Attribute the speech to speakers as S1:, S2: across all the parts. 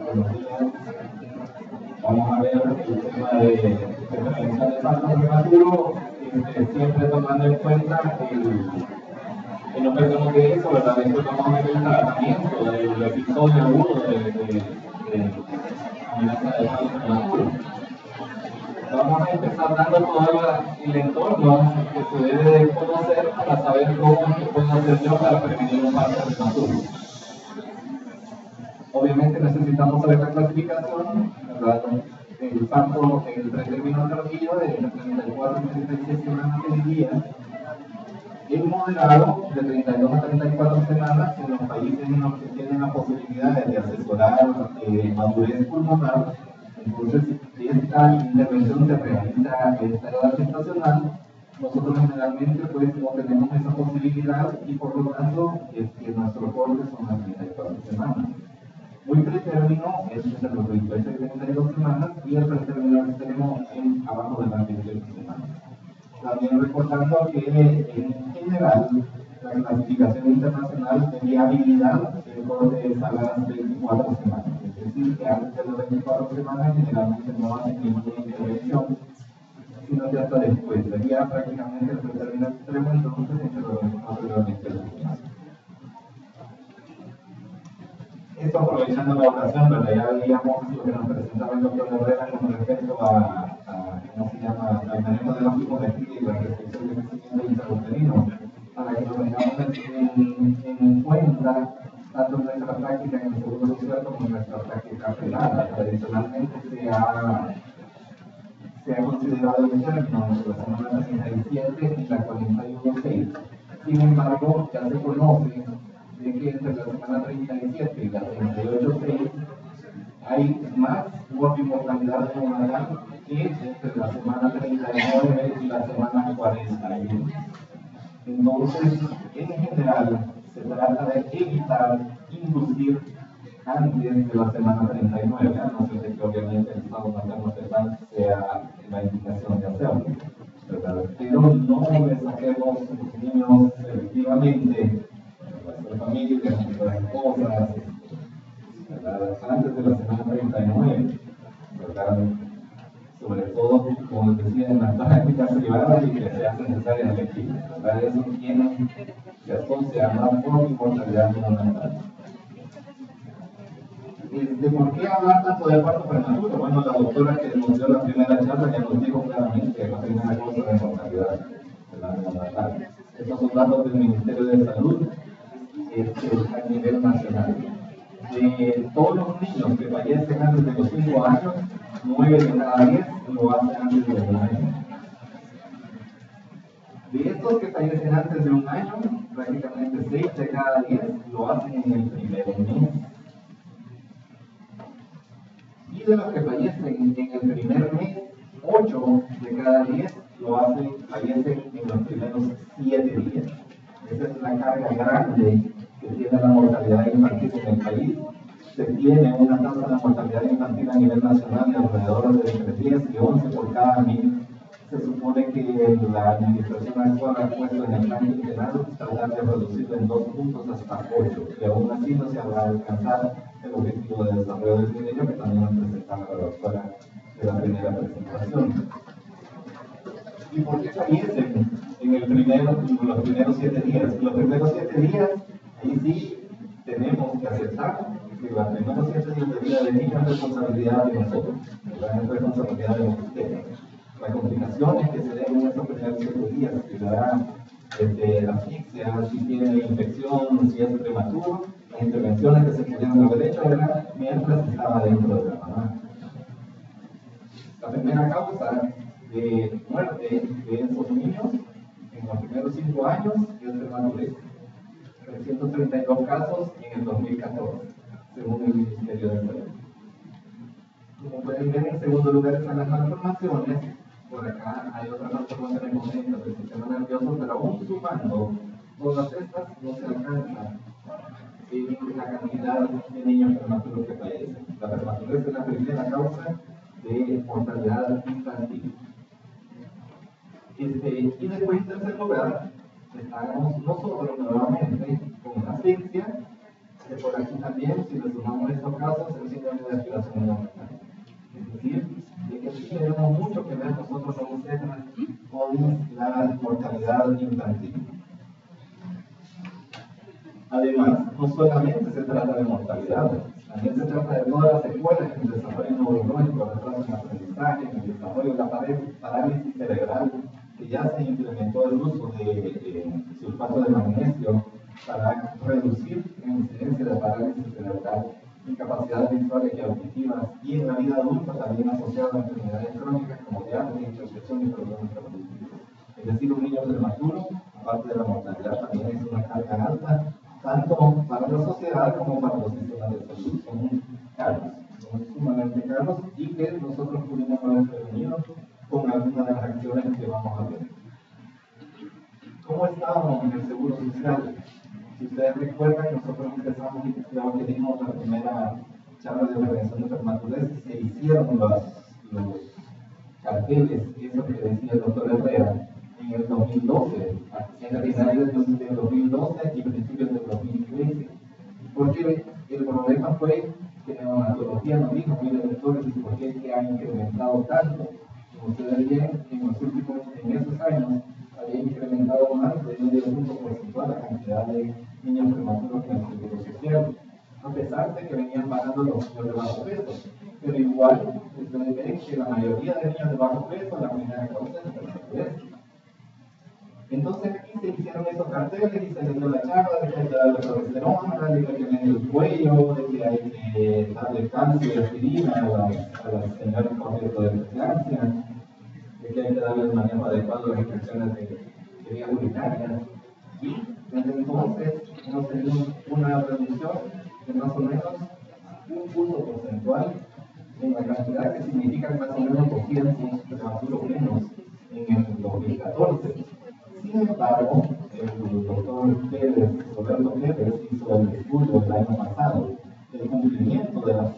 S1: Buenos días. Vamos a ver el tema de prevención de parto prematuro, siempre tomando en cuenta que no perdemos de eso, ¿verdad? Esto vamos a ver el tratamiento del episodio 1 de amenaza de parto prematuro. Vamos a empezar dando todo el entorno que se debe de conocer para saber cómo puedo hacer yo para prevenir un parto prematuro. Obviamente necesitamos saber la clasificación, ¿verdad? El parto, el pretérmino tardío de 34 a 36 semanas de día, el moderado de 32 a 34 semanas en los países en los que tienen la posibilidad de asesorar madurez pulmonar. Entonces, si esta intervención se realiza a esta edad gestacional, nosotros generalmente pues no tenemos esa posibilidad y por lo tanto nuestro corte son las 34 semanas. Muy pretérmino es entre los 28 y 32 semanas y el pretérmino que tenemos abajo de las 28 semanas. También recordando que en general la clasificación internacional de viabilidad el corte es a las 24 semanas. Es decir, que antes de las 24 semanas generalmente no hacen ninguna intervención, sino que hasta después sería prácticamente el pretérmino extremo, entonces entre los 24 y los 28 semanas. Esto aprovechando la ocasión, ¿verdad? Ya veíamos lo que nos presentaba el doctor Herrera con respecto a ¿cómo se llama?, al manejo de los tipos de estudio y la restricción de crecimiento intrauterino, para que lo tengamos en cuenta tanto en nuestra práctica en el seguro social como en nuestra práctica privada. Tradicionalmente se ha considerado el término entre la semana 37 y la 41.6. Sin embargo, ya se conoce de que entre la semana 37 y la 38.6 hay más mortalidad neonatal que entre la semana 39 y la semana 41. Entonces, en general, se trata de evitar inducir antes de la semana 39, a no ser que obviamente el estado materno-fetal sea la indicación de hacerlo, ¿verdad? Pero no le saquemos niños selectivamente a nuestra familia, a nuestras esposas, ¿verdad?, antes de la semana 39, ¿verdad? Sobre todo, como les decía, en las prácticas privadas y que sean necesarias electivas, ¿verdad? Eso tiene que asociar más con mortalidad neonatal. ¿De por qué hablar tanto del parto prematuro? Bueno, la doctora que nos dio la primera charla ya nos dijo claramente que la primera causa de mortalidad de la neonatal. Estos son datos del Ministerio de Salud a nivel nacional. De todos los niños que fallecen antes de los 5 años, 9 de cada 10 lo hacen antes de un año. De estos que fallecen antes de un año, prácticamente 6 de cada 10 lo hacen en el primer mes. Y de los que fallecen en el primer mes, 8 de cada 10 fallecen en los primeros 7 días. Esa es la carga grande que tiene la mortalidad infantil en el país. Se tiene una tasa de mortalidad infantil a nivel nacional de alrededor de entre 10 y 11 por cada 1000. Se supone que la administración actual ha puesto en el plan quinquenal tratar de reducirlo en 2 puntos hasta 8, y aún así no se va a alcanzar el objetivo de desarrollo del milenio que también nos presentaba la doctora de la primera presentación. ¿Y por qué fallecen en los primeros 7 días? Los primeros 7 días, ahí sí tenemos que aceptar que los primeros 7 días de vida de niños es responsabilidad de nosotros, es responsabilidad de los sistemas. Las complicaciones que se den en esos primeros 7 días, si le da asfixia, si tiene infección, si es prematuro, las intervenciones que se pudieron haber hecho eran mientras estaba dentro de la mamá. La primera causa de muerte de esos niños en los primeros 5 años es prematuro. 332 casos en el 2014, según el Ministerio de Salud. Como pueden ver, en segundo lugar están las malformaciones. Por acá hay otras malformaciones congénitas del sistema nervioso, pero aún sumando todas estas no se alcanza la cantidad de niños prematuros que fallecen. La prematurez es la primera causa de mortalidad infantil. Y después, en tercer lugar, estamos nosotros nuevamente con la asfixia, que por aquí también también, si le sumamos estos casos, el síndrome de aspiración neonatal. Es decir, de que sí tenemos mucho que ver nosotros como obstetras con la mortalidad infantil. Además, no solamente se trata de mortalidad, también se trata de todas las secuelas en el desarrollo neurológico, el retraso en aprendizaje, en el desarrollo de la parálisis cerebral, que ya se implementó el uso de sulfato de magnesio para reducir la incidencia de parálisis cerebral, incapacidades visuales y auditivas, y en la vida adulta también asociada a enfermedades crónicas como diabetes, hipertensión y problemas reproductivos. Es decir, un niño prematuro, aparte de la mortalidad, también es una carga alta, tanto para la sociedad como para los sistemas de salud. Son caros, son sumamente caros y que nosotros pudimos haber prevenido con algunas de las acciones que vamos a ver. ¿Cómo estábamos en el Seguro Social? Si ustedes recuerdan, nosotros empezamos y creo que dimos la primera charla de prevención de prematurez, se hicieron los carteles, eso que decía el doctor Herrera, en el 2012, en finales del 2012 y principios del 2013. Porque el problema fue que la neonatología nos dijo, mire doctores, ¿por qué es que ha incrementado tanto? Como ustedes ven, en esos años, había incrementado más de medio punto porcentual la cantidad de niños prematuros en el Seguro Social, a pesar de que venían pagando los niños de bajo peso. Pero igual, ustedes ven que la mayoría de niños de bajo peso, la primera causa es prematurez. Entonces aquí se hicieron esos carteles y se les dio la charla de que hay que darle progesterona, de que hay que medir el cuello, de que hay que darle calcio y aspirina a las señoras con riesgo de preeclampsia, de que hay que darle el manejo adecuado a las infecciones de vías urinarias. Y desde entonces hemos tenido una reducción de más o menos un punto porcentual en la cantidad, que significa más o menos 200 prematuros menos en el 2014. Sin embargo, el doctor Pérez, Roberto Pérez, hizo el estudio el año pasado del cumplimiento de los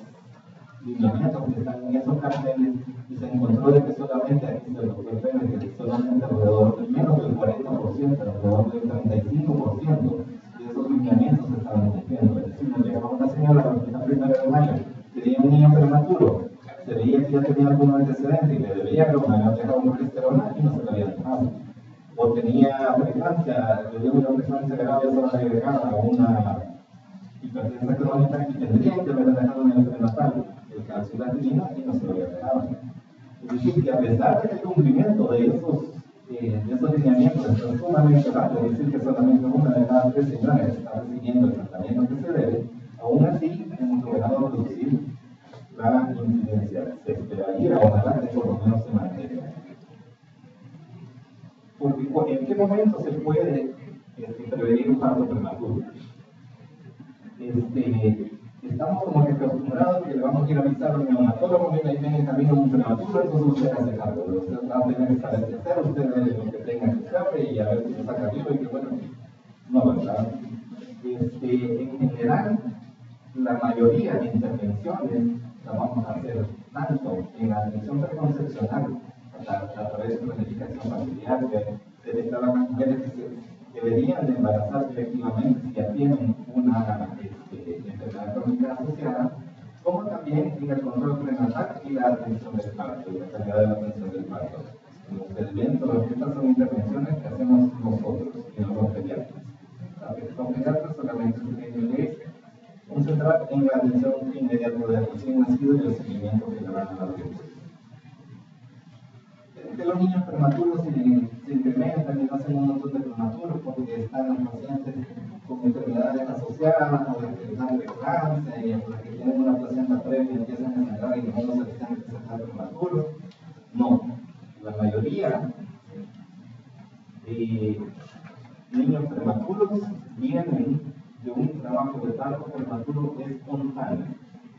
S1: lineamientos que están en esos carteles y se encontró de que solamente, aquí dice el doctor Pérez, que solamente alrededor, menos del 40%, alrededor del 35% de esos lineamientos se estaban cumpliendo. Es decir, nos llegaba una señora a la primera de mayo, tenía un niño prematuro, se veía que ya tenía algún antecedente y le debía que me había dejado una progesterona y no se le había dejado. O tenía preeclampsia, le dio una presión acelerada y eso le agregaba una hipertensión crónica y tendría que haber dejado en el prenatal el calcio y la aspirina y no se lo había dejado. Es decir, que a pesar del cumplimiento de esos lineamientos, es sumamente rápido, es decir, que solamente una de cada 3 señoras está recibiendo el tratamiento que se debe, aún así hemos logrado reducir la incidencia. Se esperaría, ojalá que por lo menos se mantenga. Porque ¿en qué momento se puede prevenir un parto prematuro? Estamos como que acostumbrados que le vamos a ir a avisar a un neonatólogo, mira, ahí viene el camino un prematuro, entonces usted hace cargo. Usted va a tener que saber qué hacer, usted ve lo que tenga que hacer y a ver si se saca vivo y que bueno, no, ¿verdad? En general, la mayoría de intervenciones las vamos a hacer tanto en la atención preconcepcional, a través de planificación familiar, que declaran las mujeres que deberían de embarazarse efectivamente si ya tienen una enfermedad crónica asociada, como también en el control prenatal y la atención del parto, y la calidad de la atención del parto. Como ustedes ven, todas estas son intervenciones que hacemos nosotros y no los pediatras. Los pediatras solamente se tienen que concentrar en la atención inmediata del recién nacido y el seguimiento que le van a dar después. Que los niños prematuros se incrementan y hacen un montón de prematuros porque están los pacientes con enfermedades asociadas o las que están de cáncer y las que tienen una placenta previa y empiezan a sangrar y no se les tienen que presentar prematuros. No, la mayoría de niños prematuros vienen de un trabajo de parto prematuro espontáneo,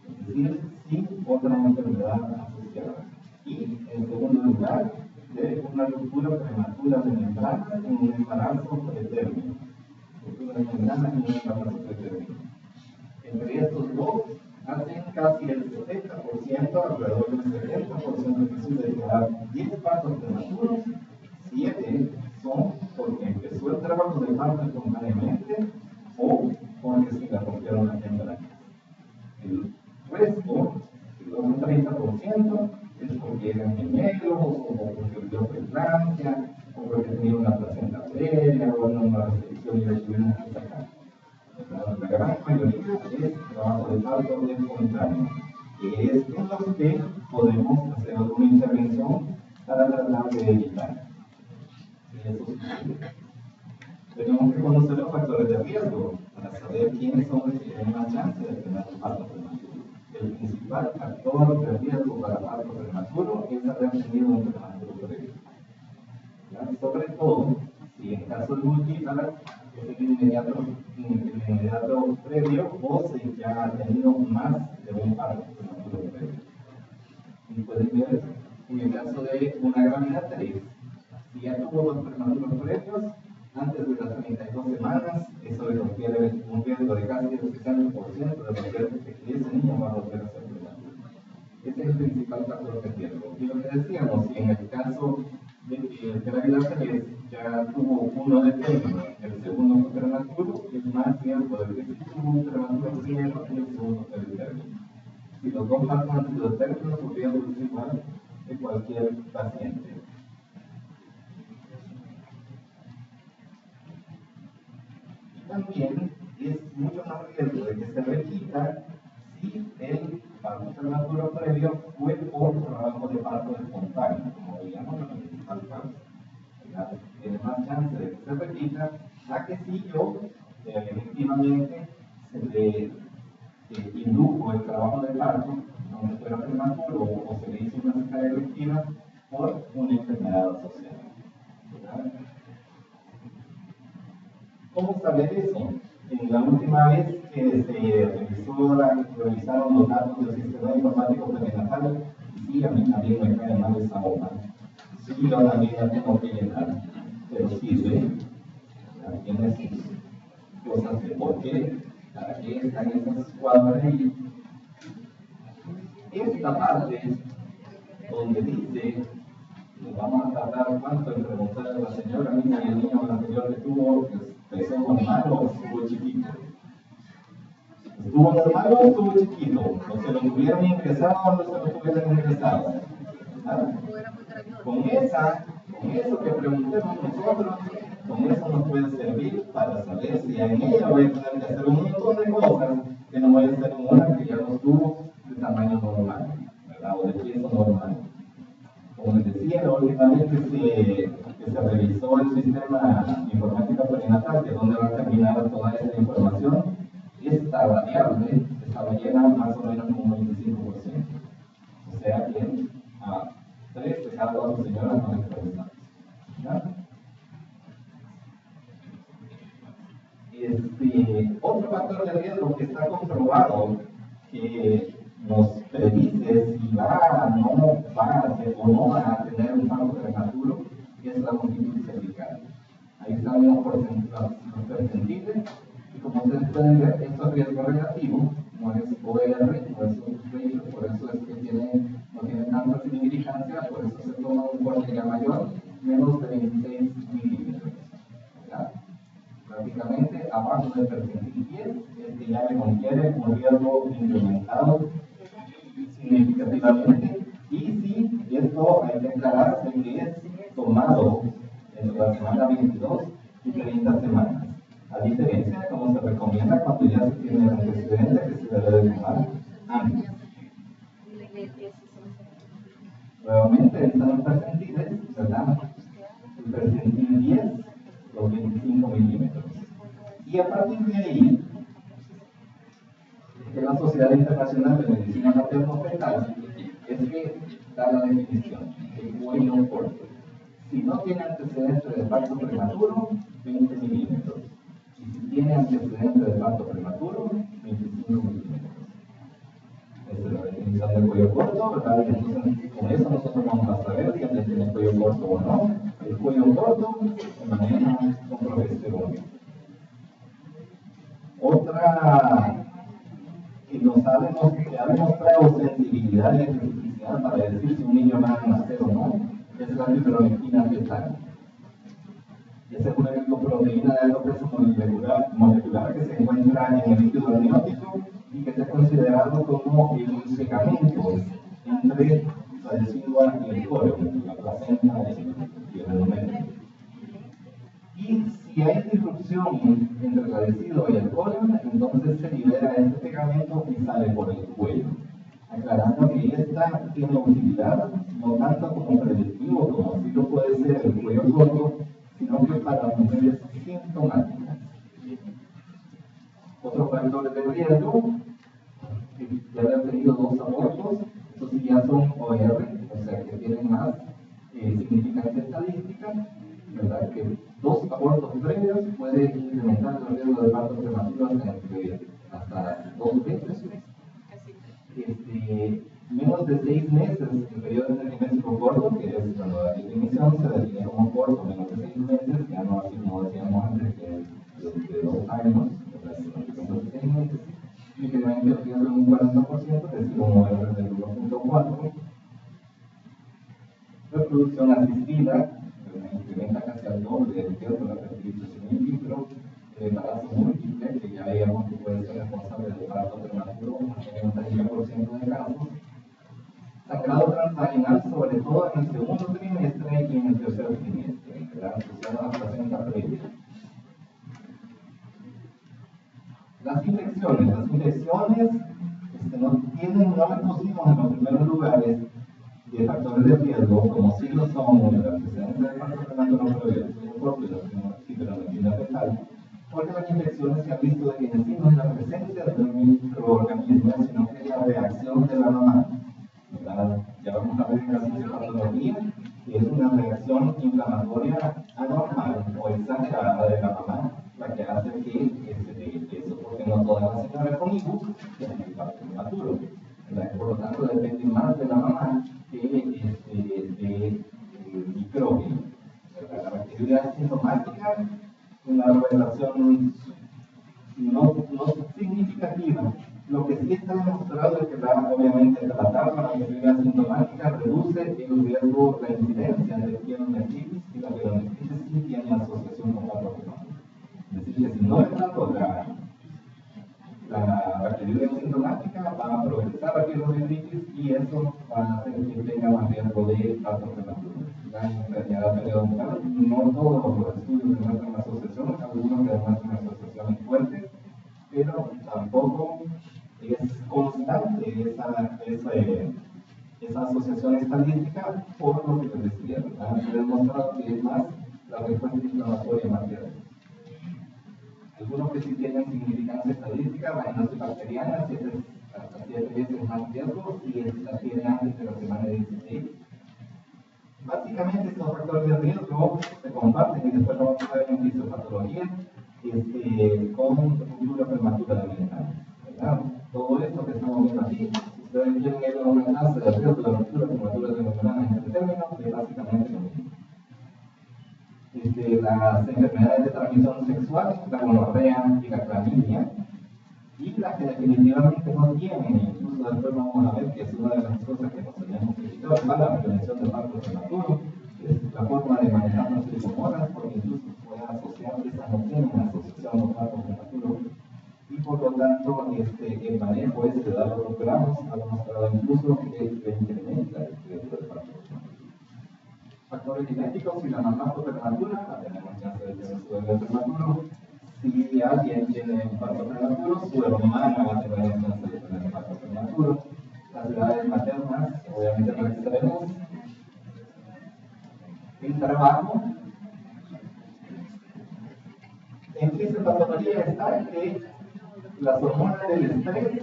S1: es decir, sin otra enfermedad asociada. Y en segundo lugar, de una ruptura prematura de membrana en un embarazo pretérmino. Ruptura de membrana en un embarazo pretérmino. Entre estos dos, hacen casi el 70%, alrededor del 70% que suele declarar 10 partos prematuros, 7 son porque empezó el trabajo de parto espontáneamente o porque se le rompieron las membranas. mayoría es trabajo de parto espontáneo, que es en los que podemos hacer alguna intervención para tratar de evitar que eso suceda. Tenemos que conocer los factores de riesgo para saber quiénes son los que tienen más chance de tener un parto prematuro. El principal factor de riesgo para parto prematuro es haber tenido un prematuro previo. Sobre todo, si en caso de multípara, es el inmediato previo o si ya ha tenido más de un parto prematuro previo. Y pueden ver en el caso de una gravidad 3, si ya tuvo dos prematuros previos, antes de las 32 semanas, eso le requiere un riesgo de casi el 60% de que ese niño va a volver a ser prematuro. Ese es el principal factor de riesgo. Y lo que decíamos, si en el caso de que gravidad 3 ya tuvo uno de término, el segundo fue prematuro, es más riesgo de que si tuvo un prematuro primero y el segundo fue de término. Si los dos partos han sido de término, su riesgo es igual de cualquier paciente. También es mucho más riesgo de que se repita si el parto prematuro previo fue por trabajo de parto espontáneo, como veíamos en la principal causa. Tiene más chance de que se repita a que si yo efectivamente se le indujo el trabajo de parto, aunque fuera prematuro o se le hizo una cesárea electiva por una enfermedad asociada. ¿Cómo saber eso? La última vez que se revisaron los datos del sistema informático perinatal, sí, a mí también me cae mal esa hoja. Sí, yo también la tengo que llenar, pero sirve. Tiene sus cosas de por qué, para qué están esas cuadras ahí. Esta parte, donde dice, nos vamos a tratar cuánto en preguntar a la señora, niña y el niño anterior que tuvo, ¿empezó normal o estuvo chiquito? ¿Estuvo normal o estuvo chiquito? ¿O se lo tuvieron ingresado o no se lo tuvieron ingresado? Con eso que preguntemos nosotros, con eso nos puede servir para saber si en ella voy a tener que hacer un montón de cosas que no voy a hacer en una que ya no estuvo de tamaño normal, ¿verdad? O de peso normal. Como les decía, la última vez que se revisó el sistema informática perinatal, que es donde va a terminar toda esta información, esta variable estaba llena más o menos como un 25%. O sea que a 3 de cada 4 señoras no les preguntan. Otro factor de riesgo que está comprobado que nos predice si va o no va a tener un parto prematuro es la longitud cervical. Ahí están los percentiles y como ustedes pueden ver, esto es riesgo relativo, no es OR, no es un ratio, por eso es que no tiene tanta significancia, por eso se toma un corte ya mayor, menos de 26 milímetros. Prácticamente abajo del percentil 10 es que ya le confiere un riesgo incrementado significativamente. Y si esto hay que aclararse que es tomado entre la semana 22 y 30 semanas, a diferencia de como se recomienda cuando ya se tiene el antecedente que se debe de tomar antes. Nuevamente están los percentiles, ¿verdad? El percentil 10, los 25 milímetros. Y a partir de ahí, que la Sociedad Internacional de Medicina Materno-Fetal es que da la definición, el cuello corto. Si no tiene antecedente de parto prematuro, 20 milímetros. Y si tiene antecedente de parto prematuro, 25 milímetros. Esa es la definición del cuello corto, ¿verdad? Entonces, con eso nosotros vamos a saber si alguien tiene cuello corto o no. El cuello corto se maneja con progesterona. Otra que ha demostrado sensibilidad y especificidad para decir si un niño va a nacer o no, es la fibronectina fetal. Esa es una glicoproteína de alto peso molecular que se encuentra en el líquido amniótico y que está considerado como el pegamento entre la decidua y el colon, la placenta y el alimento. Y si hay disrupción entre la decidua y el colon, entonces entonces se libera este pegamento y sale por el cuello. Aclarando que esta tiene utilidad no tanto como preventivo, como si lo puede ser el cuello corto, sino que para mujeres sintomáticas. Otros factores de riesgo, ya haber tenido 2 abortos, estos sí ya son OR, o sea que tienen más significancia estadística, ¿verdad? Que 2 abortos previos puede incrementar el riesgo de parto prematuro hasta 2 veces. Menos de 6 meses, el periodo de trimestre corto, que es cuando la definición se define como corto, menos de 6 meses, ya no así como decíamos antes, que de 2 años, menos de 6 meses, y que realmente el riesgo de un 40%, es decir, un OR del 1.4. Reproducción asistida, incrementa casi al doble el riesgo de la fertilización in vitro, el embarazo múltiple, que ya veíamos que puede ser responsable del parto prematuro en un 30% de casos, sangrado transvaginal, sobre todo en el segundo trimestre y en el tercer trimestre, asociado a la placenta previa. Las infecciones no le pusimos en los primeros lugares de factores de riesgo, como sí lo son el antecedente de parto prematuro previo, la hiperallergia fetal, porque las infecciones se han visto de que en sí no es la presencia de un microorganismo, sino que es la reacción de la mamá. Ya vamos a ver en la fisiopatología que es una reacción inflamatoria anormal o exagerada de la mamá la que hace que eso, porque no todas las señoras con hijos tienen el parto prematuro. Por lo tanto, depende más de la mamá que de micróbio. La bacteriología asintomática, una revelación no significativa. Lo que sí está demostrado es que obviamente tratar la bacteriología asintomática reduce el riesgo de la incidencia de pielonefritis, y la pielonefritis sí tiene asociación con parto prematuro. Es decir, que si no es tanto la bacteriología asintomática, va a progresar la pielonefritis y eso va a hacer que tenga más riesgo de parto prematuro. La enfermedad periodontal, no todos los estudios demuestran asociaciones, algunos demuestran asociaciones fuertes, pero tampoco es constante esa asociación estadística por lo que les decía, ¿verdad? Se ha demostrado que es más la respuesta inflamatoria más grave. Algunos que sí tienen significancia estadística, la genosis bacteriana, hasta 7 veces más riesgo, y la tiene antes de la semana 16. Básicamente estos factores de riesgo se comparten, y después lo vamos a ver en fisiopatología, con ruptura prematura de ventana, ¿verdad? Todo esto que estamos viendo aquí, ustedes quieren ir a una clase de riesgo de la ruptura prematura de ventana en este término, que es básicamente lo mismo. Las enfermedades de transmisión sexual, la gonorrea y la clamidia, y las que definitivamente no tienen, incluso después vamos a ver que es una de las cosas que nos tenemos que quitar, la prevención del parto prematuro, es la forma de manejar las tricomoras, porque incluso pueden asociar, esas no tienen asociación con parto prematuro, y por lo tanto el manejo de los gramos ha demostrado incluso que incrementa el riesgo del parto prematuro. Factores genéticos, si la mamá fue prematura, tenemos chance de tener su bebé prematuro. Si alguien tiene un parto prematuro, su hermana va a tener chance de tener un parto prematuro. Las edades maternas, obviamente no extremos. El trabajo. En fisiopatología está que las hormonas del estrés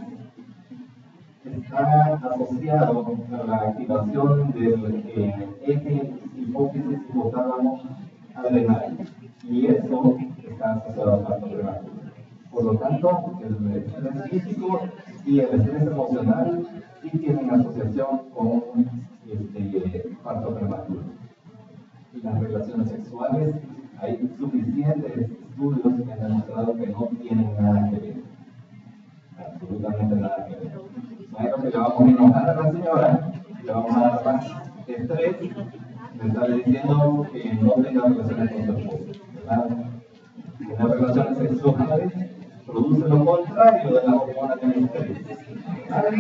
S1: está asociado a la activación del eje hipófisis hipotálamo adrenal, y eso está asociado al parto prematuro. Por lo tanto, el estrés físico y el estrés emocional sí tienen asociación con parto prematuro. Y las relaciones sexuales, hay suficientes estudios que han demostrado que no tienen nada que ver. Absolutamente nada que ver. Sabemos que le vamos a enojar a la señora, le vamos a dar más estrés, le está diciendo que no tenga relaciones con su esposo, ¿verdad? Las relaciones sexuales producen lo contrario de la hormona del estrés, ¿verdad?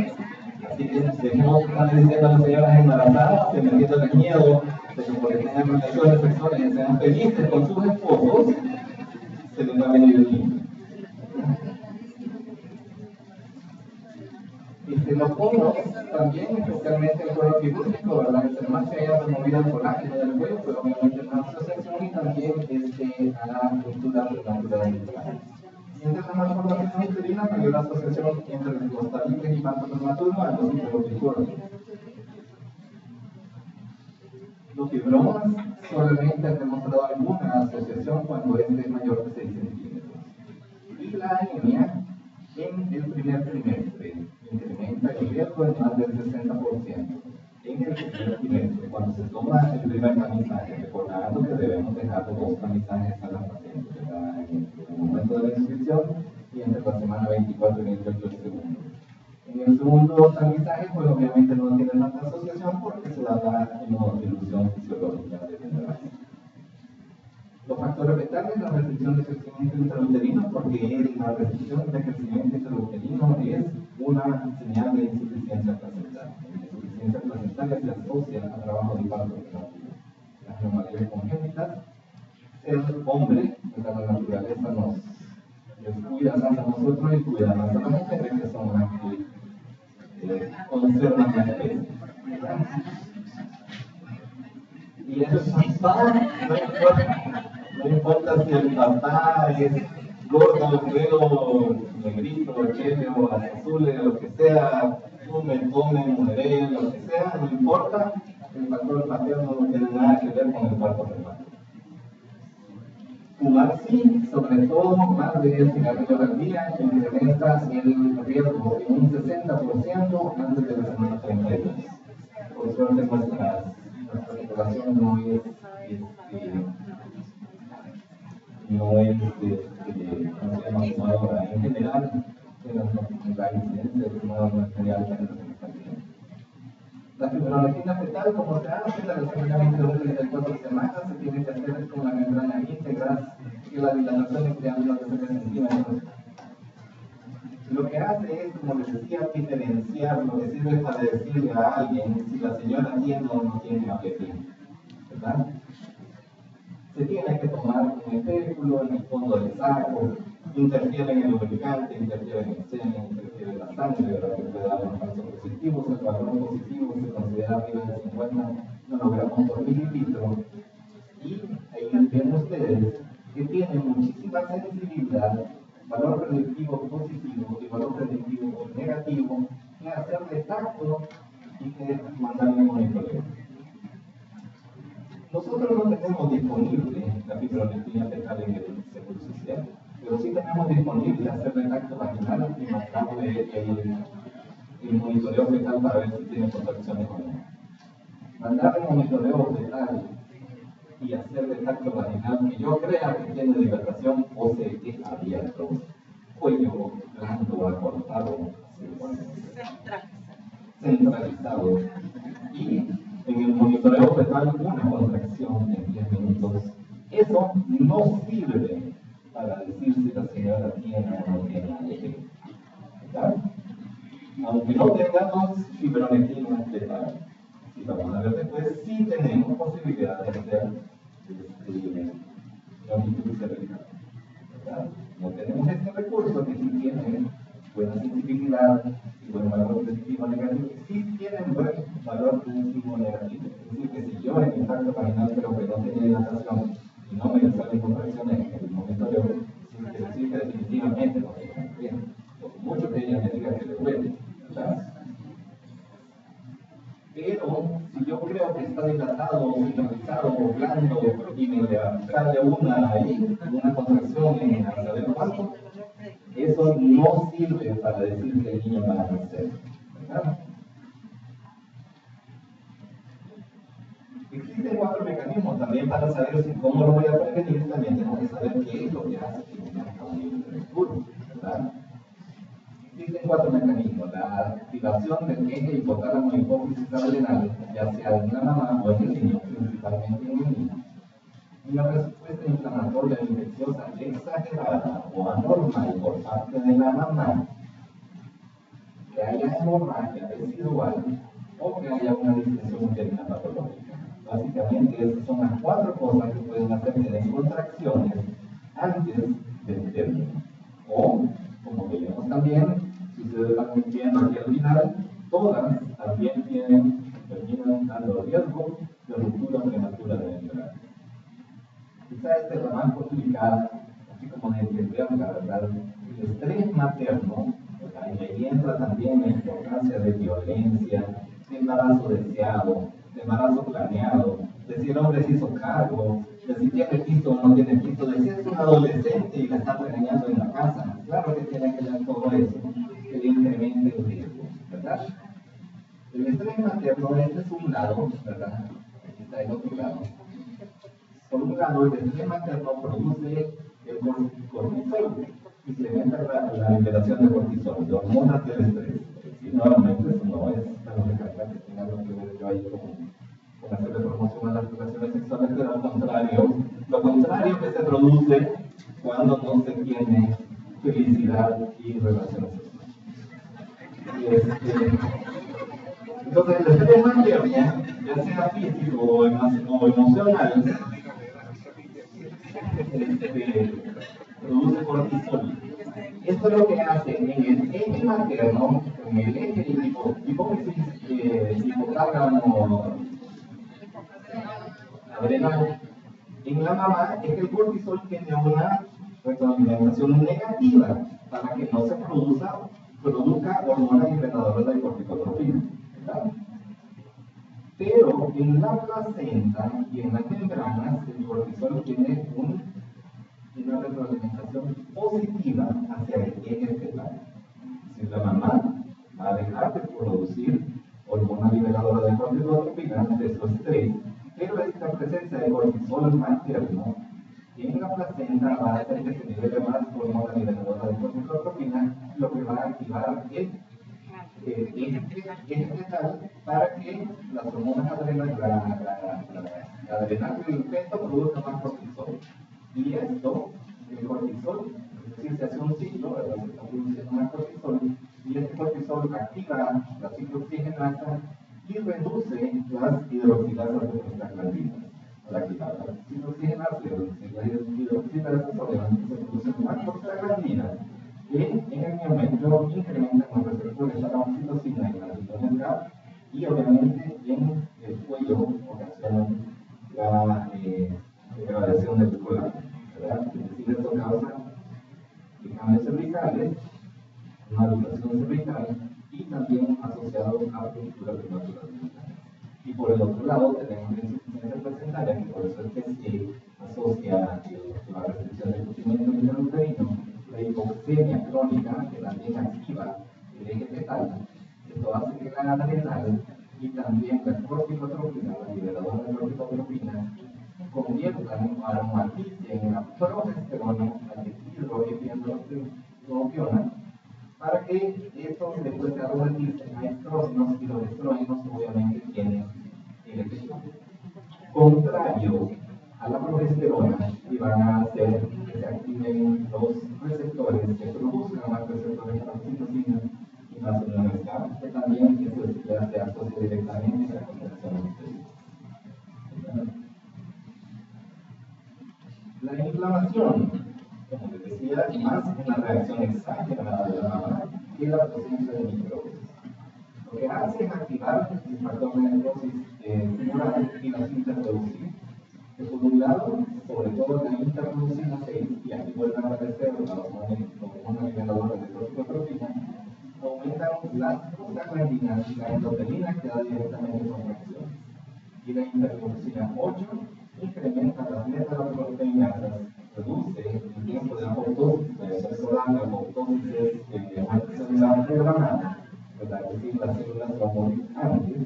S1: Así que dejemos de estar diciendo a las señoras embarazadas que metiéndoles miedo de que porque tengan relaciones sexuales y sean felices con sus esposos, se les va a venir el niño. Los puntos también, especialmente el cuero quirúrgico, ¿verdad? Entre más se haya removido el colágeno del cuello, pues obviamente más asociación y también a la ruptura prematura del colágeno. Mientras la malformación uterina, mayor asociación entre los tabiques y parto prematuro a los hiperofibromas. Los fibromas solamente han demostrado alguna asociación cuando es de mayor de 6 centímetros. Y la anemia en el primer trimestre incrementa el riesgo en más del 60%. En el primer trimestre, cuando se toma el primer tamizaje, recordando que debemos dejar 2 tamizajes a la paciente, ¿verdad? En el momento de la inscripción y entre la semana 24 y 28 el segundo. En el segundo tamizaje, pues obviamente no tiene tanta asociación porque se da la hemodilución fisiológica del embarazo. Los factores fetales, la restricción de crecimiento intrauterino, porque la restricción de crecimiento intrauterino es una señal de insuficiencia placentaria. La insuficiencia placentaria se asocia a trabajo de parto prematuro. Las anomalías congénitas, el hombre, la naturaleza nos cuida más a nosotros y cuida más a las mujeres, que son las que conservan la especie. Y eso es todo. No importa si el papá es gordo, pelo, negrito, chelo, azul, lo que sea, fume, tome, muere, lo que sea, no importa, el factor paterno no tiene nada que ver con el parto prematuro. Fumar sí, sobre todo más de 10 cigarrillos al día, incrementa el riesgo en un 60% antes de la semana 32. Por suerte nuestra población no es fumadora en general, pero la incidencia de fumador no es muy alta en los pacientes. La fibronectina fetal, como se hace, la desarrollamiento de 34 semanas, se tiene que hacer con la membrana íntegra y la dilatación en triángulos de 7 centímetros. Lo que hace es, como les decía, diferenciar lo que sirve para decirle a alguien si la señora tiene o no tiene APP, ¿verdad? Se tiene que tomar un espéculo en el fondo del saco, interfiere en el lubricante, interfiere en el semen, interfiere en la sangre, ¿verdad? Que puede dar un falso positivo. Si el valor positivo se considera arriba de 50 nanogramos por mililitro. Y ahí ven ustedes que tiene muchísima sensibilidad, valor predictivo positivo y valor predictivo negativo, que hacerle tacto y que mandarle monitoreo. Nosotros no tenemos disponible la fibronectina fetal en el Seguro Social, pero sí tenemos disponible hacerle tacto vaginal y mandarle el monitoreo fetal para ver si tiene contracciones o no. Mandarle monitoreo fetal y hacerle tacto vaginal que yo crea que tiene dilatación o se es abierto, cuello blando, acortado, centralizado. Y en el monitoreo fetal una contracción en 10 minutos. Eso no sirve para decir si la señora tiene o no tiene APP. ¿Verdad? Aunque no tengamos fibronectina fetal, si vamos a ver después, sí tenemos posibilidad de hacer longitud cervical. ¿Verdad? No tenemos este recurso que sí tiene buena sensibilidad y buen valor positivo negativo, sí tienen buen valor positivo negativo. Es decir, que si yo en mi tacto vaginal creo que no tenía dilatación y no me salen contracciones en el monitoreo, quiere decir que definitivamente no tengo bien. Por mucho que ella me diga que le duele, ¿verdad? Pero si yo creo que está dilatado, o cicatrizado, o blando, y me sale una contracción en la cadera del cuerpo, eso no sirve para decir que el niño va a nacer, ¿verdad? Existen 4 mecanismos también para saber cómo lo voy a prevenir. También tengo que saber qué es lo que hace que me nazca un niño prematuro, ¿verdad? Existen 4 mecanismos: la activación del eje hipotálamo hipófisis adrenal, ya sea en la mamá o en el niño, principalmente en el niño. Una respuesta inflamatoria infecciosa exagerada o anormal por parte de la mamá, que haya hemorragia residual o que haya una distensión uterina patológica. Básicamente, esas son las 4 cosas que pueden hacer que den contracciones antes del término. O, como veíamos también, si se ustedes van viendo aquí al final, todas también terminan dando riesgo de ruptura prematura del embrión. Quizá esta es la más complicada, así como de entender, la verdad. El estrés materno, ¿verdad? Y ahí entra también la importancia de violencia, de embarazo deseado, de embarazo planeado, de si el hombre se hizo cargo, de si tiene piso o no tiene piso, de si es un adolescente y la está regañando en la casa. Claro que tiene que ver todo eso, que le incremente el riesgo, ¿verdad? El estrés materno, este es un lado, ¿verdad? Aquí está el otro lado. Por un lado, el estrés materno produce el cortisol y se incrementa la liberación de cortisol, de hormonas del estrés. Y nuevamente eso no es algo que tenga algo que ver yo ahí con hacerle promoción a las relaciones sexuales, pero lo contrario que se produce cuando no se tiene felicidad y relaciones sexuales. Entonces, el estrés materno, ya sea físico o emocional, produce cortisol. Esto es lo que hace en el eje materno, en el eje hipófisis hipotálamo adrenal. En la mamá es que el cortisol tiene una retroalimentación negativa para que no se produzca hormonas liberadoras de corticotropina, ¿verdad? Pero en la placenta y en las membranas el cortisol tiene una retroalimentación positiva hacia el eje fetal. Si la mamá va a dejar de producir hormona liberadora de corticotropina, de su estrés, pero esta presencia de cortisol materno en la placenta va a hacer que se libere más hormona liberadora de corticotropina, lo que va a activar el eje fetal para que las hormonas adrenales, la adrenal del feto produzca más cortisol. Y esto, el cortisol, es decir, se hace un ciclo, ¿verdad? Se está produciendo más cortisol, y este cortisol activa la ciclooxigenasa y reduce las hidroxilasas de prostaglandinas. Al activar la ciclooxigenasa y las hidroxilasas, obviamente se producen más prostaglandinas, que en el miometrio incrementan los receptores para la oxitocina y la citolina, y obviamente en el cuello ocasionan la degradación del colágeno, ¿verdad? Es decir, esto causa cambios cervicales, una dilatación cervical y también asociado a ruptura prematura. Y por el otro lado tenemos la insuficiencia placentaria, que por eso es que se asocia la restricción del crecimiento intrauterino, la hipoxemia crónica, que también activa el eje fetal. Esto hace que la adrenal y también la corticotropina, la liberadora de corticotropina, conviertan o aromaticen la progesterona, la dihidroepiandrosterona, para que estos después se aromaticen a estrógenos, y los estrógenos obviamente tienen el efecto contrario a la progesterona y van a hacer que se activen los receptores que produzcan más receptores para oxitocina y más hormonas GABA, que también eso ya se asocia directamente a la contracción. La inflamación, como les decía, más una reacción exagerada de la mamá que la presencia de microbios. Lo que hace es activar el factor de necrosis tumoral y la interleucina. Que por un lado, sobre todo la interleucina 6, y aquí vuelven a aparecer la hormona liberadora de corticotropina, aumentan las prostaglandinas y la endotelina que da directamente contracción. Y la interleucina 8 incrementa las metaloproteinasas, reduce el tiempo de apoptosis, la apoptosis es muerte celular programada, ¿verdad? Es decir, las células van a morir antes,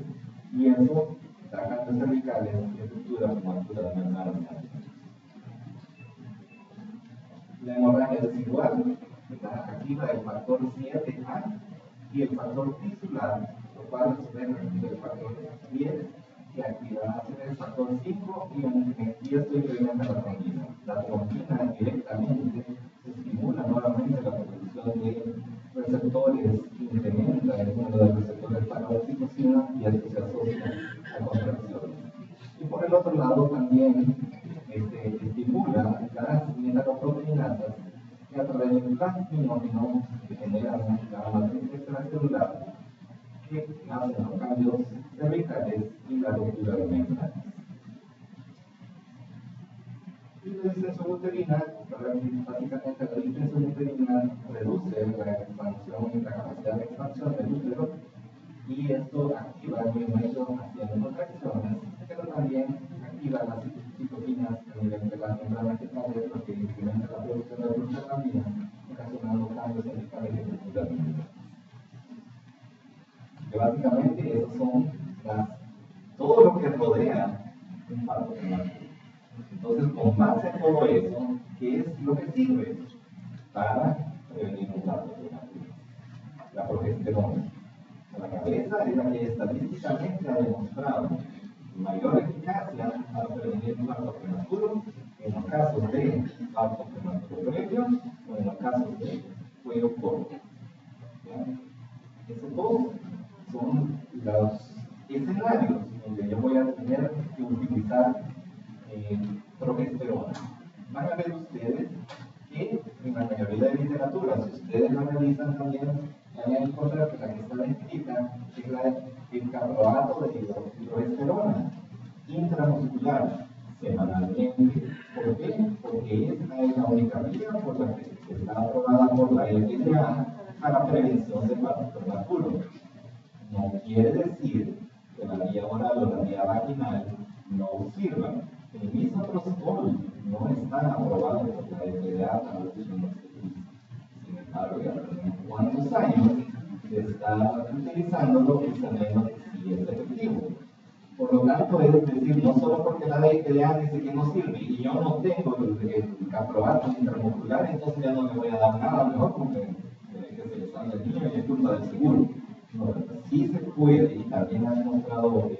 S1: y eso da cambios cervicales y ruptura prematura de membranas. La hemorragia residual, ¿verdad? Activa el factor 7A y el factor tisular, lo cual es el factor 10, que activa el factor 5 y esto incrementa la trombina. La trombina directamente estimula nuevamente la producción de receptores, incrementa el número de receptores para la oxitocina y esto se asocia a contracciones. Y por el otro lado también estimula las metaloproteinasas que a través del plasminógeno que generan la matriz extracelular que hacen los cambios cervicales y la ruptura de membranas. Y la distensión uterina, básicamente la distensión uterina reduce la expansión y la capacidad de expansión del útero, y esto activa el movimiento haciendo contracciones, pero también activa las citoquinas a nivel de las membranas fetales, lo que incrementa la producción de prostaglandina, ocasionando cambios cervicales y ruptura de membranas. Que básicamente esos son todo lo que rodea un parto prematuro. Entonces, con base a todo eso, ¿qué es lo que sirve para prevenir un parto prematuro? La progesterona. La cabeza es la que estadísticamente ha demostrado mayor eficacia para prevenir un parto prematuro en los casos de parto prematuro previo o en los casos de cuello corto. Esos dos son los escenarios donde yo voy a tener que utilizar progesterona. Van a ver ustedes que en la mayoría de literatura, si ustedes lo analizan también, van a encontrar que la que está descrita es el caproato de progesterona intramuscular semanalmente. ¿Por qué? Porque esta es la única vía por la que está aprobada por la FDA para prevención de parto prematuro. No quiere decir que la vía oral o la vía vaginal no sirva. El mismo protocolo no está aprobado por la FDA para los niños. Sin embargo, ya tenemos cuántos años se está utilizándolo y sabemos que sí es efectivo. Por lo tanto, es decir, no solo porque la FDA dice que no sirve y yo no tengo el caproato intramuscular, entonces ya no le voy a dar nada mejor porque que se le salga el niño y es culpa del seguro. No, sí se puede y también ha demostrado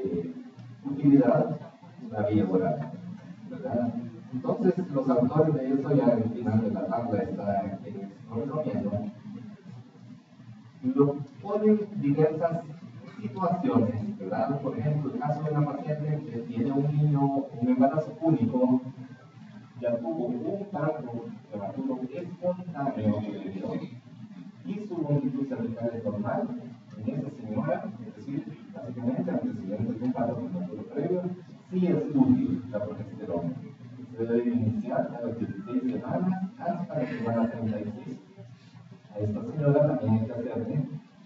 S1: utilidad la vía oral, ¿verdad? Entonces, los autores de eso, ya al final de la tabla está resumiendo, lo ponen diversas situaciones, ¿verdad? Por ejemplo, el caso de una paciente que tiene un niño, un embarazo único, ya tuvo un parto prematuro espontáneo y su longitud cervical es normal. En esa señora, es decir, básicamente antecedentes de un parto prematuro previo, sí es útil la progesterona. Se debe iniciar a las 16 semanas hasta la semana 36. A esta señora también hay que hacerle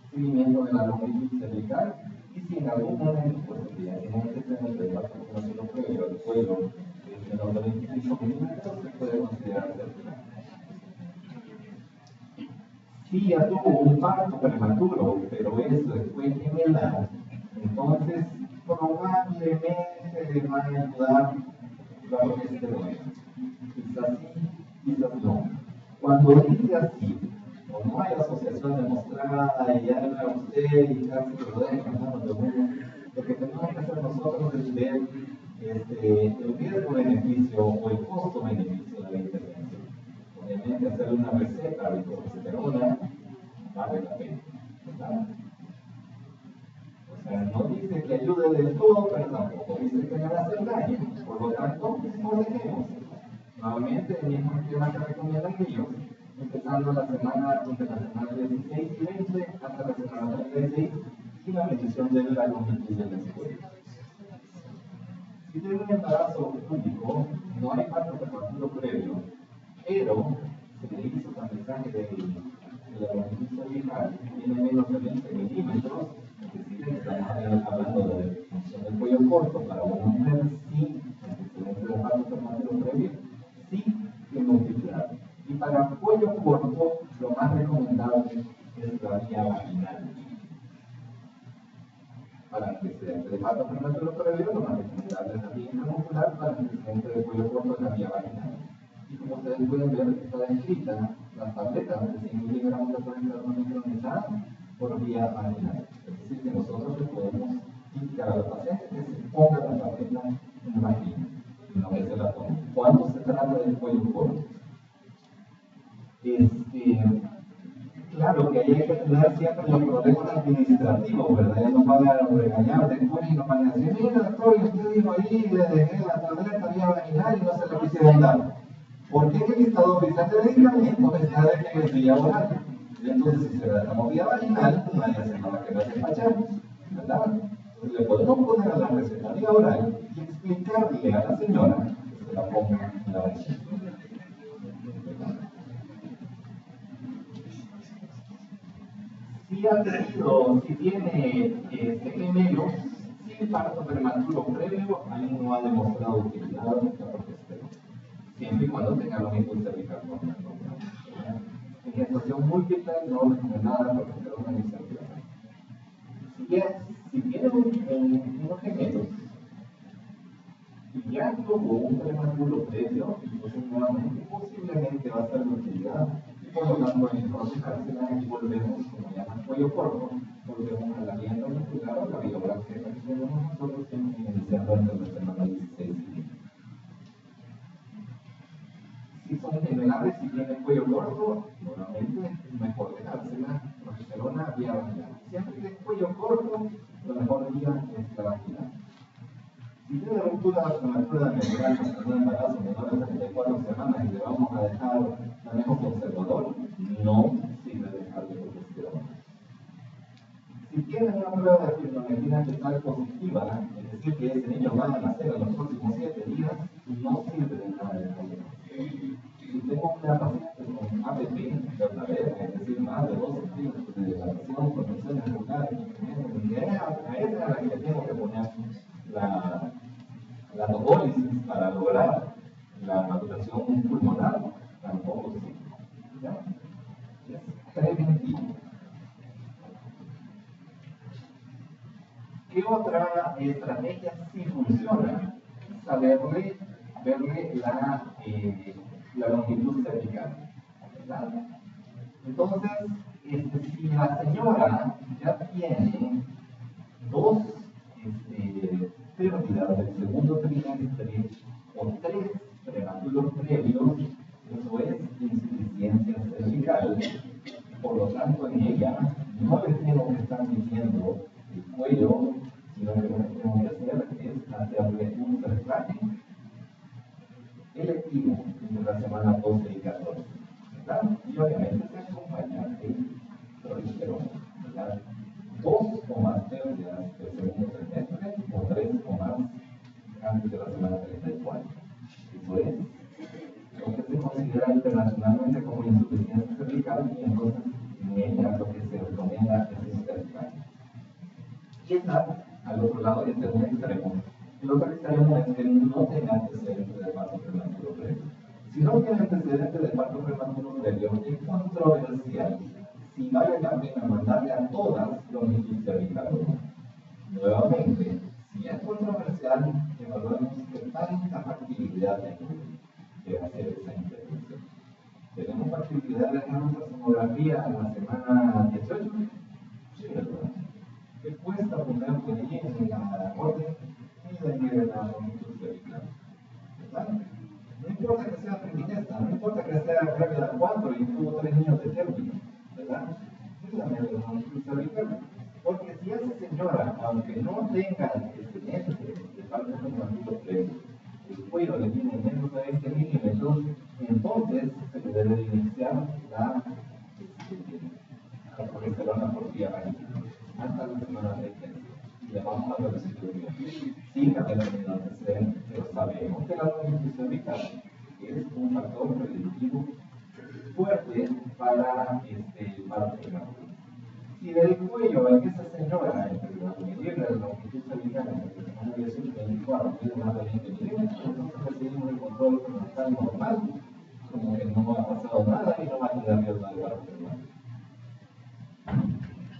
S1: seguimiento de la longitud cervical y si en algún momento, pues ya tiene antecedentes de parto prematuro previo, el cuello es menor de 25 milímetros, se puede considerar cervical. Si ya tuvo un parto prematuro, pero eso fue gemelar, entonces probablemente le van a ayudar la progesterona. Quizás sí, quizás no. Cuando dice así, o no hay asociación demostrada y ya a usted y casi lo dejan en manos de uno, lo que tenemos que hacer nosotros es ver el riesgo-beneficio o el costo-beneficio de la intervención. Obviamente hacer una receta de progesterona vale la pena, ¿verdad? O sea, no dice que ayude del todo, pero tampoco dice que me va a hacer daño. Por lo tanto, no dejemos. Nuevamente, el mismo esquema que recomiendan ellos, empezando la semana, desde la semana 16 y 20 hasta la semana 36 y la medición de la longitud de la escuela. Si tiene un embarazo único, no hay parto prematuro previo, pero se le hizo tamizaje de la longitud cervical, tiene menos de 20 milímetros, es decir, estamos hablando de función del cuello corto para una mujer sin antecedentes de parto prematuro previo, sí tiene utilidad. Y para cuello corto, lo más recomendable es la vía vaginal. Para antecedentes de parto prematuro previo, lo más recomendable es la vía intramuscular, para antecedentes de cuello corto es la vía vaginal. Y como ustedes pueden ver, está descrita las tabletas de 5 miligramos de progesterona micronizada por vía vaginal. Es decir, que nosotros le podemos indicar a la paciente que se ponga la tableta en la vagina y no que se la tome. Cuando se trata del cuello corto, claro que ahí hay que tener siempre los problemas administrativos, ¿verdad? Ya nos van a regañar después y nos van a decir, mira, doctor, usted dijo ahí, le dejé la tableta vía vaginal y no se la quisieron dar. ¿Por qué en el listado oficial de medicamentos está de que es vía oral? Entonces, si se da la movida vaginal, nadie hace nada que nos despachamos, ¿verdad? Entonces, le podemos poner a la recetaria oral y explicarle a la señora que se la ponga en la vagina. Si tiene gemelos, sin parto prematuro previo, ahí no ha demostrado utilidad de la progesterona, siempre y cuando tenga longitud cervical normal. En gestación múltiple no recomendada progesterona ni cervical. Si tiene unos gemelos y ya tuvo un prematuro previo, entonces nuevamente posiblemente va a ser de utilidad. Por lo tanto, en el proceso carcelario volvemos, como llaman cuello corto, volvemos a la alianza muscular o la biografía que tenemos nosotros iniciando entre la semana 16 y 20. Si son gemelares y tienen cuello corto, normalmente es mejor dejarse la progesterona vía vaginal. Siempre que es cuello corto, lo mejor vía es la vaginal. Si tiene ruptura prematura neural con un embarazo menor de 34 semanas y le vamos a dejar manejo conservador, no sirve dejarle progesterona. Si tiene una prueba de fibronetina fetal positiva, es decir, que ese niño va a nacer en los próximos 7 días, no sirve de nada dejarle. Si tengo una paciente con APP verdadera, es decir, más de 2 centímetros de dilatación con lesiones locales, a esa es a la que le tengo que poner la topólisis para lograr la maduración pulmonar, tampoco sirve. ¿Ya? Es preventivo. ¿Qué otra estrategia sí funciona? Verle la longitud cervical, ¿verdad? Entonces, si la señora ya tiene dos pérdidas del segundo trimestre o 3 prematuros previos, eso es insuficiencia cervical. Por lo tanto, en ella no le tengo que estar diciendo el cuello, sino que lo que tengo que hacer es hacerle un trasplante electivo entre la semana 12 y 14, ¿verdad? Y obviamente se acompaña de progesterona, ¿verdad? 2 o más pérdidas del segundo trimestre o 3 o más antes de la semana 34. Eso es lo que se considera internacionalmente como insuficiencia cervical y entonces en ella lo que se recomienda es un trasplante. Y está al otro lado del un extremo. El otro extremo es que no tenga antecedentes de parto prematuro previo. Si no tiene antecedentes de parto prematuro previo, es controversial si vale la pena mandarle a todas longitud cervical. Nuevamente, si es controversial, evaluemos qué tanta factibilidad tenemos de hacer esa intervención. ¿Tenemos factibilidad de hacer nuestra sonografía en la semana 18? Sí, ¿verdad? ¿Qué cuesta ponerle ahí en la orden y de la longitud cervical? ¿Verdad? No importa que sea feminista, no importa que sea regla 4 y tuvo 3 niños de término, ¿verdad? Dígame de la longitud cervical. Porque si esa señora, aunque no tenga antecedentes de parto prematuro previo, el cuello le tiene menos de 20 milímetros, entonces se le debe iniciar la progesterona por vía vaginal hasta la semana 30. Y le vamos a reducir sin haber tenido antecedentes, pero sabemos que la longitud cervical es un factor predictivo fuerte para parto prematuro. Si del cuello en esa señora, medir la longitud cervical en la semana 18 y 24, tiene más de 20 milímetros, entonces recibimos el control prenatal normal, como que no ha pasado nada y no va a tener riesgo de parto prematuro.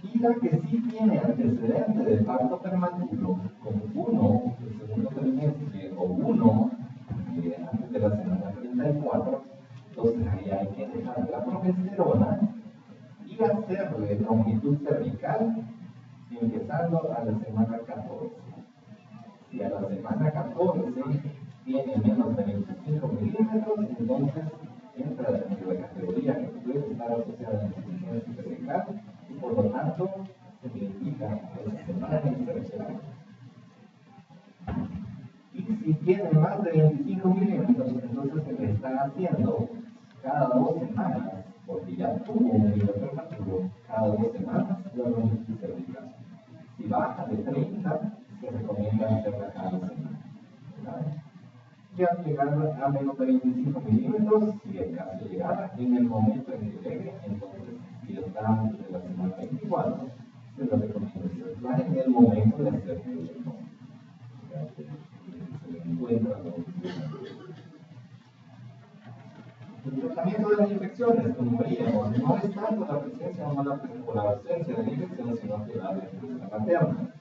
S1: Y la que sí tiene antecedente de parto prematuro, con uno del segundo trimestre o uno antes de la semana 34, entonces ahí hay que dejar la progesterona y hacerle longitud cervical empezando a la semana 14. Si a la semana 14 tiene menos de 25 milímetros, entonces entra dentro de la categoría que puede estar asociada a la insuficiencia cervical y por lo tanto se le indica a la semana cervical. Y si tiene más de 25 milímetros, entonces se le está haciendo cada 2 semanas porque ya tuvo un nivel prematuro, cada 2 semanas la bronquitis cervical. Si baja de 30, se recomienda hacerla cada semana. ¿Vale? Y al llegar a menos de 25 milímetros, si el caso llegara, en el momento en que llegue, entonces, si está antes de la semana 24, se lo recomienda hacer en el momento de hacer el diagnóstico. Se le encuentra el tratamiento de las infecciones, como veíamos, no es tanto la presencia o la ausencia de la infección, sino que la defensa materna.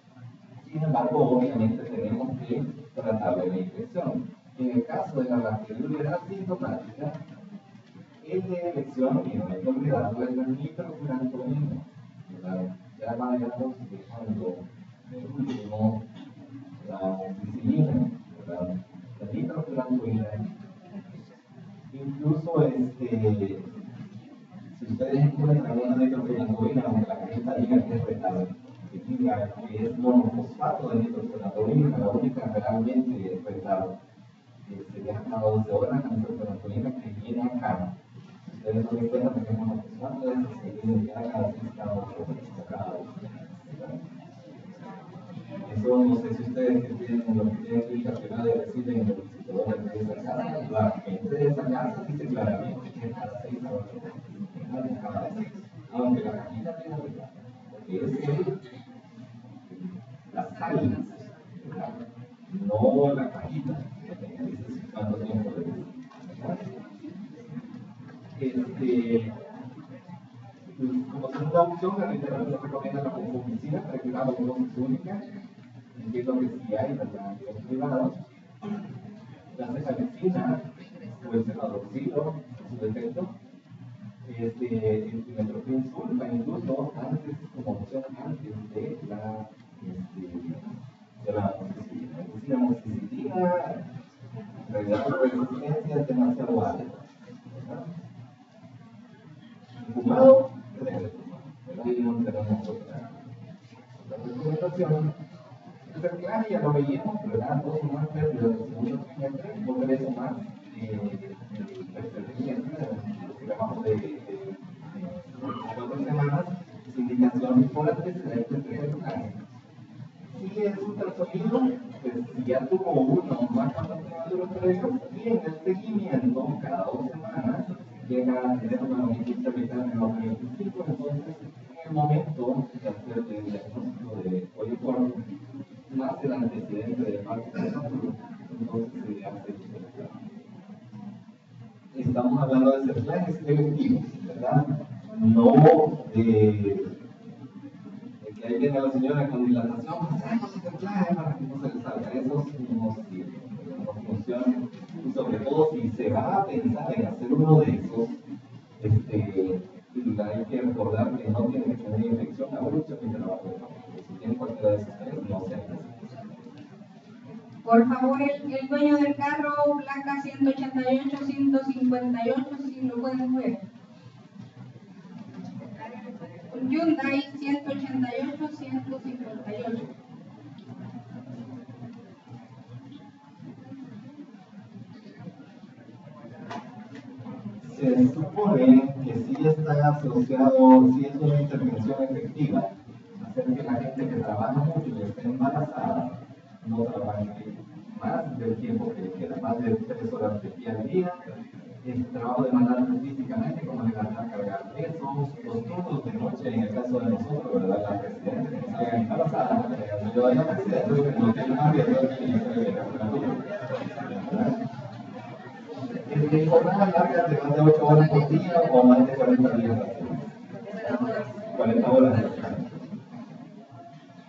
S1: Sin embargo, obviamente tenemos que tratar de la infección. En el caso de la bacteriuria asintomática, el de elección, y no hay que olvidarlo, es la nitrofurantoína. Ya vayamos dejando el último, la ampicilina, la nitrofurantoína. Incluso, si ustedes encuentran una nitrofurantoína, aunque la cajita diga que es retardada, que diga que es monofosfato de nitrofurantoína, la única realmente retardada, se deja cada 12 horas la nitrofurantoína que viene acá. Ustedes no se cuentan que es monofosfato, se viene ya cada 6 cada 8 horas, cada 2 horas. Eso no sé si ustedes que tienen lo que tienen clínica privada y reciben en los visitadores de esa casa, la gente de esa casa dice claramente que es cada 6 a 8 horas, cada 6, aunque la cajita tiene regla, porque es las sálinas, no la cajita, cuánto tiempo de como segunda opción, la literatura nos recomienda la fungicida para que la dosis única. Entiendo que sí hay, ¿verdad? En privados. La cefalexina o el cefadoxilo, en su defecto. El metropin sulfa, incluso antes, como opción antes de la amoxicilina. Es decir, la amoxicilina, en realidad, la resistencia es demasiado alta. Fumado, se debe de fumar. Ahí no tenemos otra recomendación. El reciclaje ya lo veíamos, ¿verdad? 2 o más pérdidas de segundo trimestre, o 3 o más el tercer trimestre, debajo de 4 semanas, indicación por antecedentes de reciclaje. Si es ultrasonido, pues si ya tuvo uno o más prematuros previos, y en el seguimiento, cada 2 semanas, llega a tener una longitud cervical menor de 25, entonces en el momento de hacer el diagnóstico de coliforme, más el antecedente de parto prematuro, entonces se hace el cerclaje. Estamos hablando de cerclajes selectivos, ¿verdad? No de que ahí viene la señora con dilatación, pues hacemos el cerclaje para que no se le salga. Eso no sirve, no funciona. Y sobre todo si se va a pensar en hacer uno de esos, hay que recordar que no tiene que tener infección abrupta ni trabajo de parto. Si tiene cualquiera de esos tres, no se hace.
S2: Por favor, el dueño del carro, placa 188, 158, si lo pueden ver. Hyundai 188, 158.
S1: Se supone que sí está asociado, sí es una intervención efectiva, hacer que la gente que trabaja mucho y esté embarazada no trabaje más del tiempo que le queda, más de 3 horas de día al día, trabajo demandante físicamente, como levantar, cargar pesos, los turnos de noche, en el caso de nosotros, ¿verdad? Las residentes que salgan embarazadas, yo hay residentes que no tienen más riesgo de que jornadas largas de más de 8 horas por día o más de 40 días. 40 horas.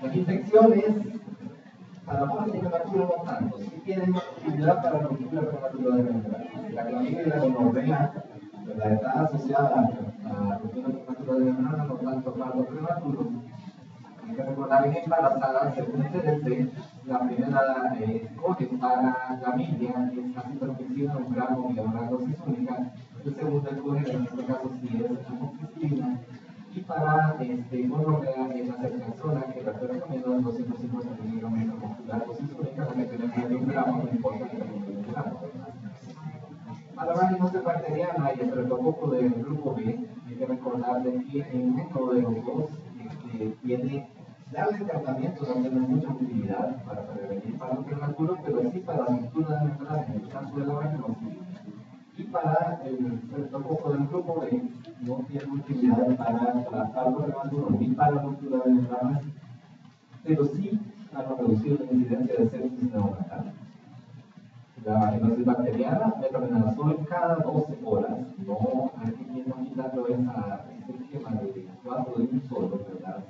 S1: Las infecciones para parto prematuro no tanto, sí tienen actividad para ruptura prematura de membrana. La clamidia y la gonorrea, ¿verdad?, está asociada a ruptura prematura de membrana, no tanto parto prematuro. Hay que recordar que en embarazadas, según el CDC, la primera escoge para clamidia es acitromicina, un gramo y una dosis única. El segundo escoge, en este caso, si es amoxicilina. Y para gonorrea es la ceftriaxona, que la recomiendo en 250 miligramos muscular dosis única, la que tenemos en un gramo, no importa que tenga un gramo. Para vaginosis bacteriana y el estreptococo del grupo B, hay que recordar de que el método de los dos tiene darle tratamiento no tiene mucha utilidad para prevenir paro prematuro, pero sí para la ruptura de membrana en el caso de la vaginosis. Y para el estreptococo del grupo B no tiene utilidad para paro prematuro ni para la ruptura de membranas, pero sí para reducir la incidencia de sepsis neonatal. La vaginosis bacteriana, metronidazol cada 12 horas, no aquí no quitando ese esquema de 4 de un solo, ¿verdad?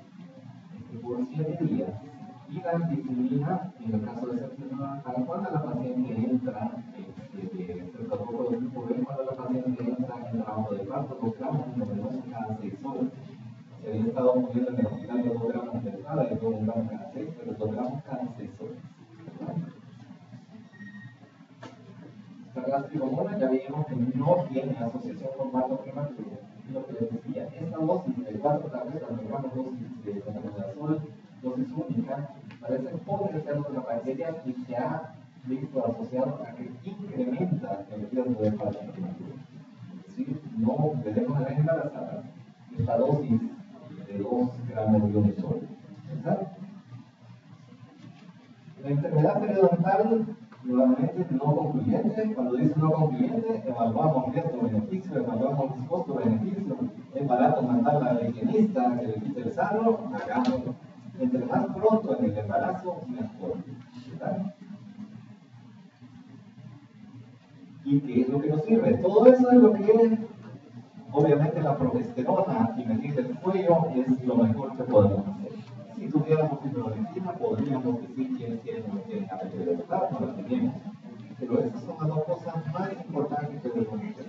S1: Por 7 días. Y la ampicilina, en el caso de sepsis neonatal, cuando la paciente entra de estreptococo del grupo B, cuando la paciente entra en el trabajo de parto, 2 gramos intravenosos cada 6 horas. Se había estado poniendo en el hospital de 2 gramos de entrada y luego 1 gramo cada 6, pero 2 gramos cada 6 horas. La trigomona ya vimos que no tiene asociación con parto prematuro. Lo que les decía, esta dosis de 4 tabletas, gramos dosis de metronidazol, dosis única, parece potenciar la bacteria y se ha visto asociado a que incrementa el riesgo de parto prematuro. Es decir, no debemos de embarazar esta dosis de 2 gramos de un solo. ¿Verdad? La enfermedad periodontal, nuevamente no concluyente. Cuando dice no concluyente, evaluamos riesgo-beneficio, evaluamos costo-beneficio. Es barato mandarla al higienista que le quite el sarro, hagámoslo. Entre más pronto en el embarazo, mejor. ¿Verdad? ¿Y qué es lo que nos sirve? Todo eso es lo que, obviamente, la progesterona y medir el cuello es lo mejor que podemos hacer. Si tuviéramos fibronetina, podríamos decir quiénes tienen o no tienen APP de verdad, no la tenemos. Pero esas son las dos cosas más importantes que debemos hacer.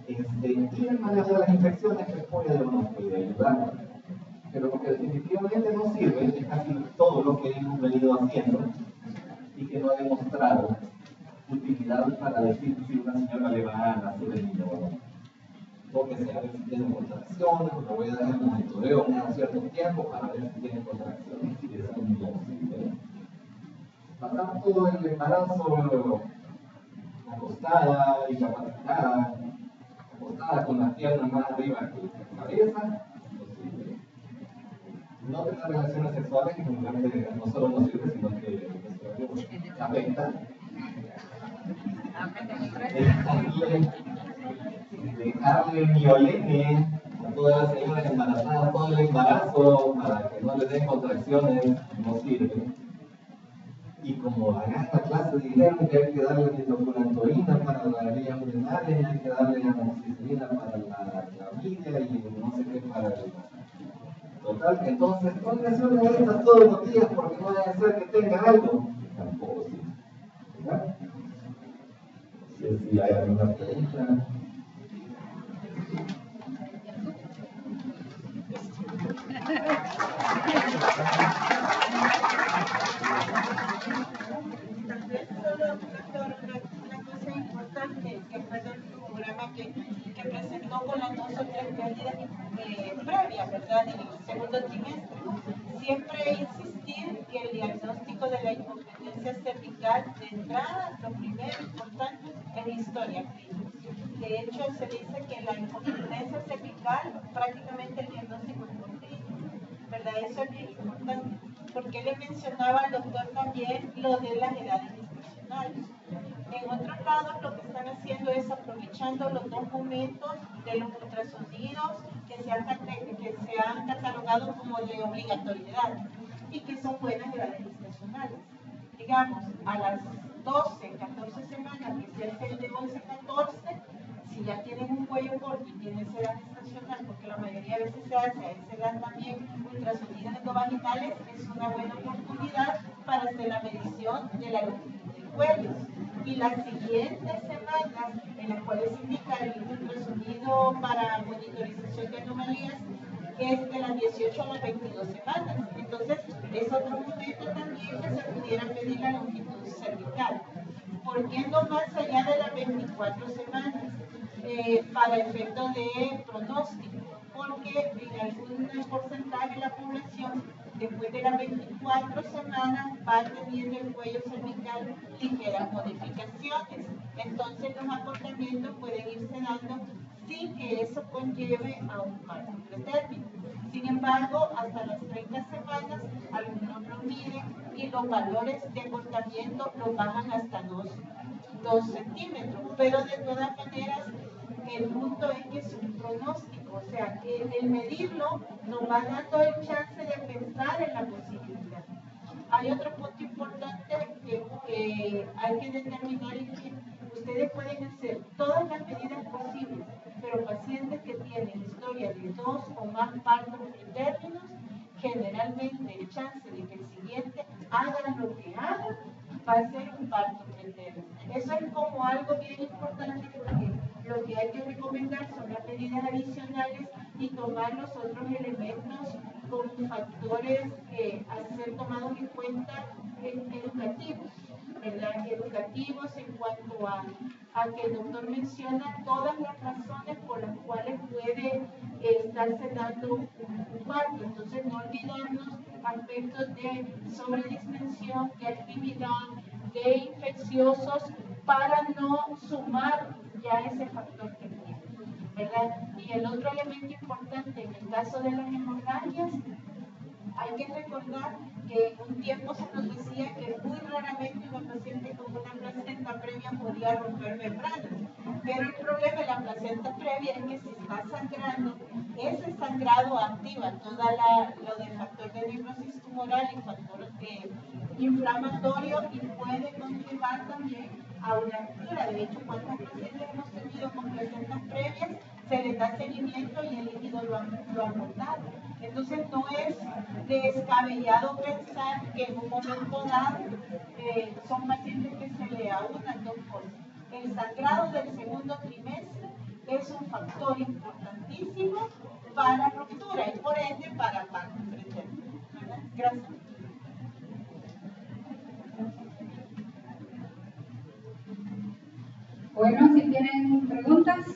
S1: Y el manejo de las infecciones que puede o no puede ayudar. Pero lo que definitivamente no sirve es casi todo lo que hemos venido haciendo y que no ha demostrado utilidad para decir si una señora le va a nacer el niño o no. Porque se a ver si tienen contracciones, lo voy a dar en monitoreo cada cierto tiempo para ver si tienen contracciones y eso no sirve. Pasamos todo el embarazo acostada, incapacitada, acostada con las piernas más arriba que la cabeza, no sirve. No tener relaciones sexuales que no solo no sirve, sino que afecta. Dejarle miolene a todas las señoras embarazadas todo el embarazo para que no le den contracciones no sirve. Y como en esta clase dijeron que hay que darle nitrofurantoína para la vía urinaria, hay que darle amoxicilina para la clamidia y no sé qué para el total, entonces póngase una de estas todos los días porque no debe ser que tenga algo. Tampoco sirve. ¿Verdad? No sé si hay alguna pregunta.
S3: Que fue del programa que presentó con las 2 o 3 pérdidas previas, ¿verdad? En el segundo trimestre. Siempre insistir que el diagnóstico de la incompetencia cervical de entrada, lo primero importante es la historia clínica. De hecho, se dice que la incompetencia cervical prácticamente el diagnóstico es por clínica, ¿verdad? Eso es bien importante. Porque le mencionaba al doctor también lo de las edades gestacionales. En otros lados lo que están haciendo es aprovechando los 2 momentos de los ultrasonidos que se han catalogado como de obligatoriedad y que son buenas edades gestacionales. Digamos, a las 12, 14 semanas, que es el de 11, 14, si ya tienen un cuello corto y tienen edad gestacional, porque la mayoría de veces se hace a esa edad también ultrasonidos endovaginales, es una buena oportunidad para hacer la medición de la longitud del cuello. Y las siguientes semanas, en las cuales indica el ultrasonido para monitorización de anomalías, es de las 18 a las 22 semanas. Entonces, es otro momento también que se pudiera medir la longitud cervical. ¿Por qué no más allá de las 24 semanas? Para efectos de pronóstico, porque en algún porcentaje de la población Después de las 24 semanas va teniendo el cuello cervical ligeras modificaciones. Entonces los acortamientos pueden irse dando sin que eso conlleve a un parto pretérmino. Sin embargo, hasta las 30 semanas algunos lo miden y los valores de acortamiento los bajan hasta 2 centímetros. Pero de todas maneras, el punto es que es un pronóstico, o sea, que el medirlo nos va dando el chance de pensar en la posibilidad. Hay otro punto importante que hay que determinar y que ustedes pueden hacer todas las medidas posibles, pero pacientes que tienen historia de 2 o más partos pretérminos, generalmente el chance de que el siguiente haga lo que haga va a ser un parto pretérmino. Eso es como algo bien importante porque lo que hay que recomendar son las medidas adicionales y tomar los otros elementos como factores a ser tomados en cuenta educativos, ¿verdad? Educativos en cuanto a que el doctor menciona todas las razones por las cuales puede estarse dando un parto. Entonces no olvidarnos aspectos de sobredistensión, de actividad, de infecciosos, para no sumar ya ese factor que tiene, ¿verdad? Y el otro elemento importante en el caso de las hemorragias, hay que recordar que en un tiempo se nos decía que muy raramente una paciente con una placenta previa podía romper membranas, pero el problema de la placenta previa es que si está sangrando, ese sangrado activa todo lo del factor de necrosis tumoral y factor inflamatorio y puede conllevar también a una ruptura. De hecho, ¿cuántas pacientes hemos tenido con placentas previas? Se les da seguimiento y el líquido lo ha botado. Entonces no es descabellado pensar que en un momento dado son pacientes que se le aunan 2 cosas. El sangrado del segundo trimestre es un factor importantísimo para ruptura y por ende para parto pretérmino. Gracias.
S2: Bueno, si tienen preguntas.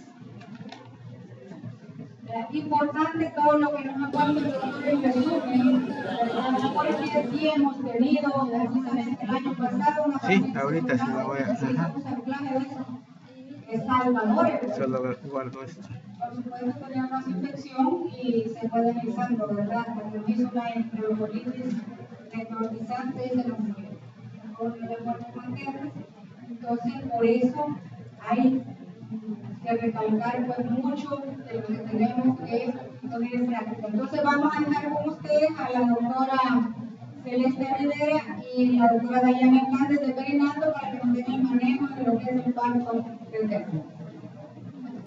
S2: Importante todo lo que nos ha puesto el doctor en resumen, porque sí hemos tenido precisamente el año pasado una
S4: sí, ahorita se lo voy a hacer. Solo guardo esto.
S2: Por supuesto tenía más infección y se fue deslizando, ¿verdad? Porque hizo una enterocolitis necrotizante y se nos corrió de muerte materna. Entonces, por eso hay que recalcar pues mucho de lo que tenemos que poner en práctica. Entonces vamos a dejar con ustedes a la doctora Celeste Rivera y la doctora Dayana Hernández de Perinaldo para que nos den el manejo de lo que es el parto del